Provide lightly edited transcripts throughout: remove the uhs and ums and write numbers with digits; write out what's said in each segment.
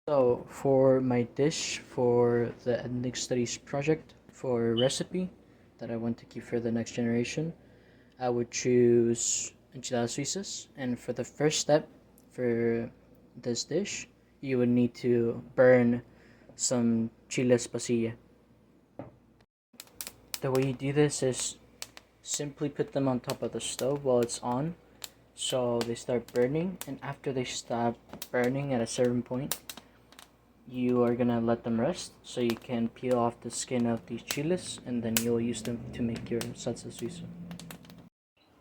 So for my dish for the ethnic studies project for recipe that I want to keep for the next generation, I would choose enchiladas suizas. And for the first step for this dish, you would need to burn some chiles pasilla. The way you do this is simply put them on top of the stove while it's on, so they start burning, and after they stop burning at a certain point, you are gonna let them rest so you can peel off the skin of these chiles, and then you'll use them to make your salsa suiza.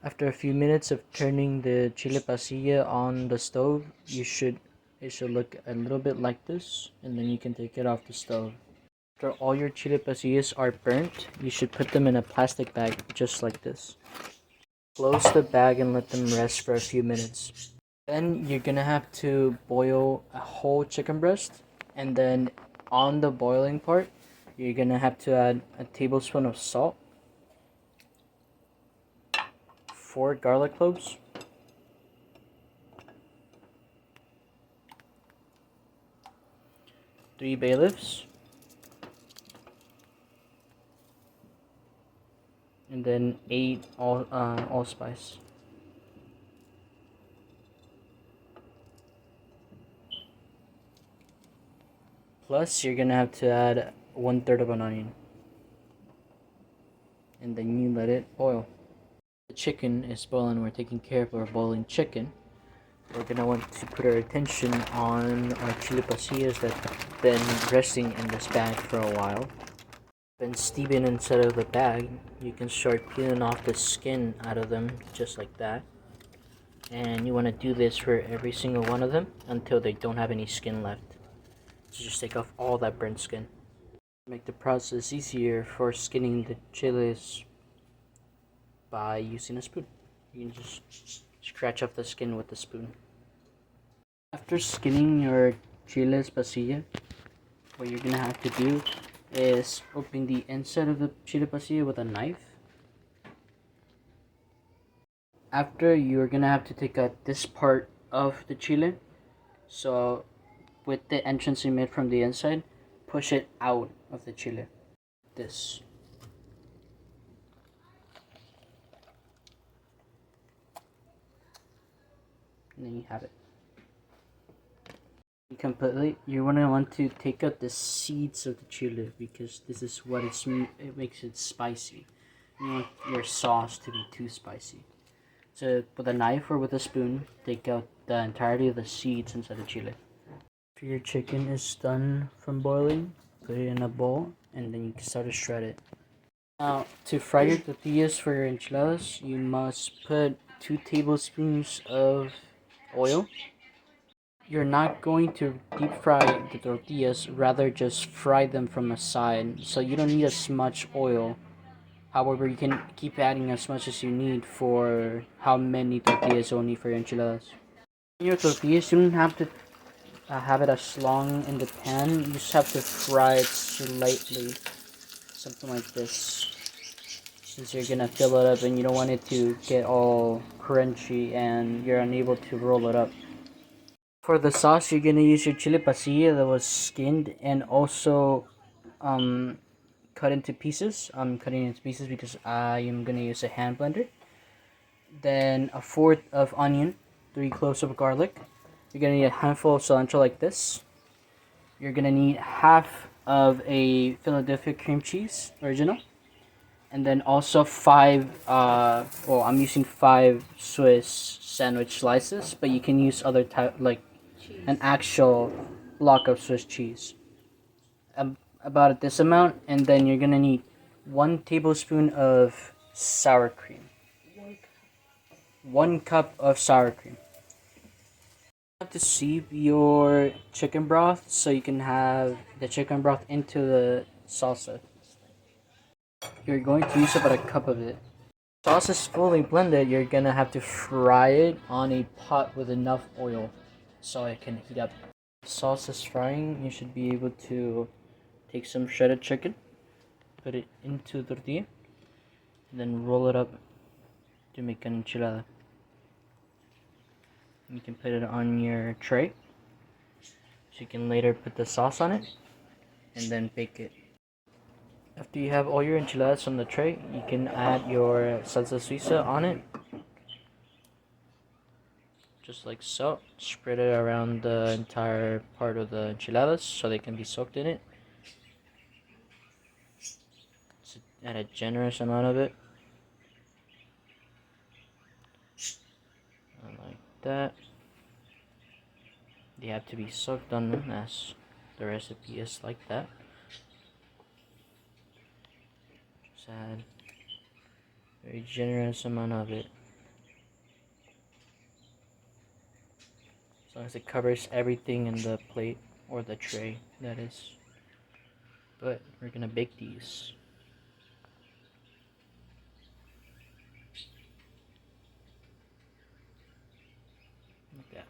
After a few minutes of turning the chile pasilla on the stove, it should look a little bit like this, and then you can take it off the stove. After all your chile pasillas are burnt, you should put them in a plastic bag just like this. Close the bag and let them rest for a few minutes. Then you're gonna have to boil a whole chicken breast, and then on the boiling part, you're gonna have to add a tablespoon of salt, 4 garlic cloves, 3 bay leaves, and then 8 allspice. Plus, you're gonna have to add 1/3 of an onion, and then you let it boil. The chicken is boiling. We're taking care of our boiling chicken. We're gonna want to put our attention on our chili pasillas that have been resting in this bag for a while. Been steeping inside of the bag. You can start peeling off the skin out of them just like that. And you want to do this for every single one of them until they don't have any skin left. So just take off all that burnt skin. Make the process easier for skinning the chiles by using a spoon. You can just scratch off the skin with the spoon. After skinning your chiles pasilla, what you're gonna have to do is open the inside of the chile pasilla with a knife. After, you're gonna have to take out this part of the chile. So with the entrance you made from the inside, push it out of the chile. This. And then you have it. You want to take out the seeds of the chile because this is what it makes it spicy. You want your sauce to be too spicy. So with a knife or with a spoon, take out the entirety of the seeds inside the chile. After your chicken is done from boiling, put it in a bowl, and then you can start to shred it. Now, to fry your tortillas for your enchiladas, you must put 2 tablespoons of oil. You're not going to deep fry the tortillas, rather just fry them from the side, so you don't need as much oil. However, you can keep adding as much as you need for how many tortillas you'll need for your enchiladas. Your tortillas, you don't have to have it as long in the pan, you just have to fry it slightly, something like this. Since you're gonna fill it up and you don't want it to get all crunchy and you're unable to roll it up. For the sauce, you're gonna use your chile pasilla that was skinned and also cut into pieces. I'm cutting it into pieces because I am gonna use a hand blender. Then a 1/4 of onion, 3 cloves of garlic. You're gonna need a handful of cilantro like this. You're gonna need half of a Philadelphia cream cheese original, and then also 5 well, I'm using 5 Swiss sandwich slices, but you can use other type, like an actual block of Swiss cheese, about this amount. And then you're gonna need 1 tablespoon of sour cream, 1 cup of sour cream. You have to sieve your chicken broth so you can have the chicken broth into the salsa. You're going to use about a cup of it. Sauce is fully blended. You're gonna have to fry it on a pot with enough oil so it can heat up. Sauce is frying. You should be able to take some shredded chicken, put it into the tortilla, and then roll it up to make an enchilada. You can put it on your tray. So you can later put the sauce on it and then bake it. After you have all your enchiladas on the tray, you can add your salsa suiza on it. Just like so. Spread it around the entire part of the enchiladas so they can be soaked in it. So add a generous amount of it. Like that. They have to be soaked on them as the recipe is like that. Just add a very generous amount of it. As long as it covers everything in the plate or the tray, that is. But we're gonna bake these. Like that.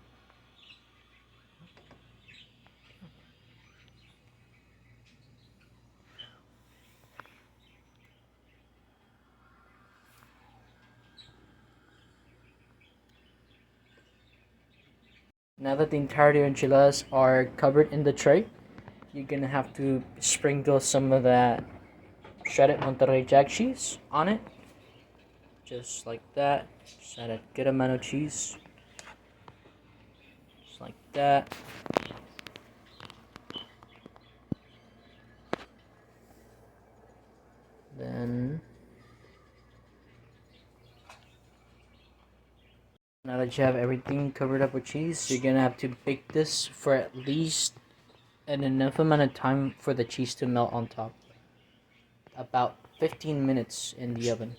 Now that the entirety of enchiladas are covered in the tray, you're gonna have to sprinkle some of that shredded Monterey Jack cheese on it. Just like that. Just add a good amount of cheese. Just like that. Then, now that you have everything covered up with cheese, you're gonna have to bake this for at least an enough amount of time for the cheese to melt on top. About 15 minutes in the oven.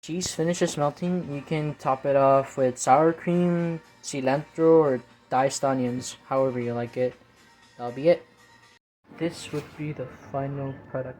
Cheese finishes melting, you can top it off with sour cream, cilantro, or diced onions, however you like it. That'll be it. This would be the final product.